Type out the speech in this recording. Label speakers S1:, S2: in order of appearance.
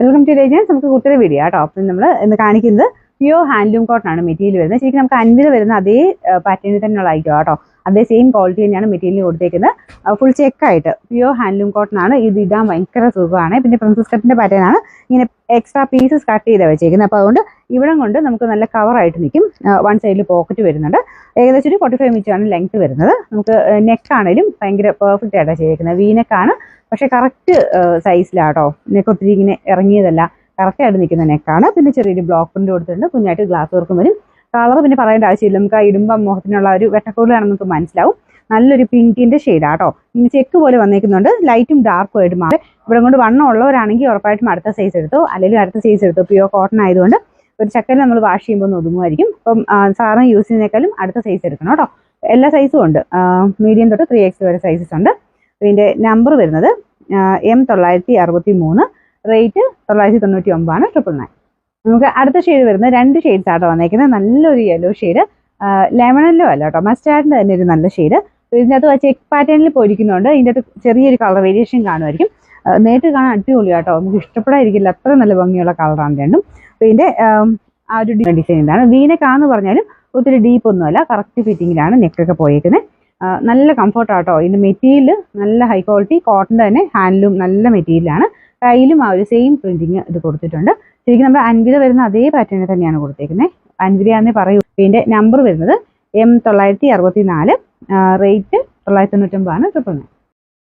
S1: Welcome to രേജൻസ്. നമുക്ക് കുത്തിരി video കേട്ടോ. അപ്പം നമ്മൾ ഇന്ന് കാണിക്കുന്നത് പ്യൂർ ഹാൻഡ്ലൂം കോട്ടൺ ആണ് മെറ്റീരിയൽ വരുന്നത്. ശരിക്കും നമുക്ക് 50 വരുന്ന അതേ പാറ്റേണിൽ തന്നെയുള്ള ഐറ്റം കേട്ടോ. അതേ സെയിം ക്വാളിറ്റി തന്നെയാണ് മെറ്റീരിയൽ കൊടുത്തേക്കുന്നത്. ഫുൾ ചെക്കായിട്ട് പ്യൂർ ഹാൻഡ്ലൂം കോട്ടൺ ആണ്. ഇത് ഇടാൻ ഭയങ്കര സുഖമാണ്. പിന്നെ പ്രിൻസസ് കട്ടിന്റെ പാറ്റേൺ ആണ്. ഇങ്ങനെ എക്സ്ട്രാ പീസസ് കട്ട് ചെയ്ത് വെച്ചേക്കുന്നത്. അപ്പോൾ അതുകൊണ്ട് ഇവിടെ കൊണ്ട് നമുക്ക് നല്ല കവറായിട്ട് നിൽക്കും. വൺ സൈഡിൽ പോക്കറ്റ് വരുന്നുണ്ട്. ഏകദേശം ഒരു 45 ഇഞ്ചാണ് ലെങ്ത് വരുന്നത്. നമുക്ക് നെക്ക് ആണെങ്കിലും ഭയങ്കര പെർഫെക്റ്റ് ആയിട്ടാണ് ചെയ്തേക്കുന്നത്. വീനെക്കാണ്, പക്ഷെ കറക്റ്റ് സൈസിലാട്ടോ. നെക്ക് ഒത്തിരി ഇങ്ങനെ ഇറങ്ങിയതല്ല, കറക്റ്റായിട്ട് നിൽക്കുന്ന നെക്കാണ്. പിന്നെ ചെറിയൊരു ബ്ലോക്ക് പ്രിന്റ് കൊടുത്തിട്ടുണ്ട്. കുഞ്ഞായിട്ട് ഗ്ലാസ് വർക്കും വരും. കളർ പിന്നെ പറയേണ്ട ആവശ്യമില്ല. നമുക്ക് ആ ഇടുമ്പം മുഖത്തിനുള്ള ഒരു വെട്ടക്കൂടുതലാണെന്ന് നമുക്ക് മനസ്സിലാവും. നല്ലൊരു പിങ്കിന്റെ ഷെയ്ഡാട്ടോ. ഇങ്ങനെ ചെക്ക് പോലെ വന്നേക്കുന്നുണ്ട്. ലൈറ്റും ഡാർക്കും ആയിട്ട് മാറി. ഇവിടെ കൊണ്ട് വണ്ണം ഉള്ളവരാണെങ്കിൽ ഉറപ്പായിട്ടും അടുത്ത സൈസ് എടുത്തോ, അല്ലെങ്കിൽ അടുത്ത സൈസ് എടുത്തോ. പ്യൂർ കോട്ടൺ ആയതുകൊണ്ട് ഒരു ചക്കൽ നമ്മൾ വാഷ് ചെയ്യുമ്പോൾ ഒന്ന് ഒതുങ്ങുമായിരിക്കും. അപ്പം സാറിന് യൂസ് ചെയ്യുന്നതിനേക്കാളും അടുത്ത സൈസ് എടുക്കണം കേട്ടോ. എല്ലാ സൈസും ഉണ്ട്. മീഡിയം തൊട്ട് 3X വരെ സൈസസ് ഉണ്ട്. ഇതിന്റെ നമ്പർ വരുന്നത് M963, റേറ്റ് 999 ആണ്, 999. നമുക്ക് അടുത്ത ഷെയ്ഡ് വരുന്നത് 2 ഷെയ്ഡ്സ് ആട്ടോ വന്നേക്കുന്നത്. നല്ലൊരു യെല്ലോ ഷെയ്ഡ്, ലെമണല്ലോ അല്ല കേട്ടോ, മസ്റ്റാർഡിന്റെ തന്നെ ഒരു നല്ല ഷെയ്ഡ്. ഇതിൻ്റെ അകത്ത് ചെക്ക് പാറ്റേണിൽ പോയിരിക്കുന്നുണ്ട്. ഇതിൻ്റെ അകത്ത് ചെറിയൊരു കളർ വേരിയേഷൻ കാണുമായിരിക്കും. നേരിട്ട് കാണാൻ അടിപൊളി കേട്ടോ. നമുക്ക് ഇഷ്ടപ്പെടാതിരിക്കില്ല, അത്ര നല്ല ഭംഗിയുള്ള കളറാണ് രണ്ടും. അപ്പോൾ ഇതിൻ്റെ ആ ഒരു ഡിസൈനിലാണ്. വീനെക്കാന്ന് പറഞ്ഞാലും ഒത്തിരി ഡീപ്പ് ഒന്നുമല്ല, കറക്റ്റ് ഫിറ്റിങ്ങിലാണ് നെക്കൊക്കെ പോയേക്കുന്നത്. നല്ല കംഫർട്ടാട്ടോ. ഇതിൻ്റെ മെറ്റീരിയൽ നല്ല ഹൈ ക്വാളിറ്റി കോട്ടൻ്റെ തന്നെ ഹാൻഡ്ലൂം നല്ല മെറ്റീരിയലാണ്. കയ്യിലും ആ ഒരു സെയിം പ്രിന്റിങ് ഇത് കൊടുത്തിട്ടുണ്ട്. ശരിക്കും നമ്മുടെ 50 വരുന്ന അതേ പാറ്റേണിൽ തന്നെയാണ് കൊടുത്തേക്കുന്നത്. 50 ആണെന്നേ പറയൂ. ഇതിൻ്റെ നമ്പർ വരുന്നത് M964, റേറ്റ് 999 ആണ്, 999.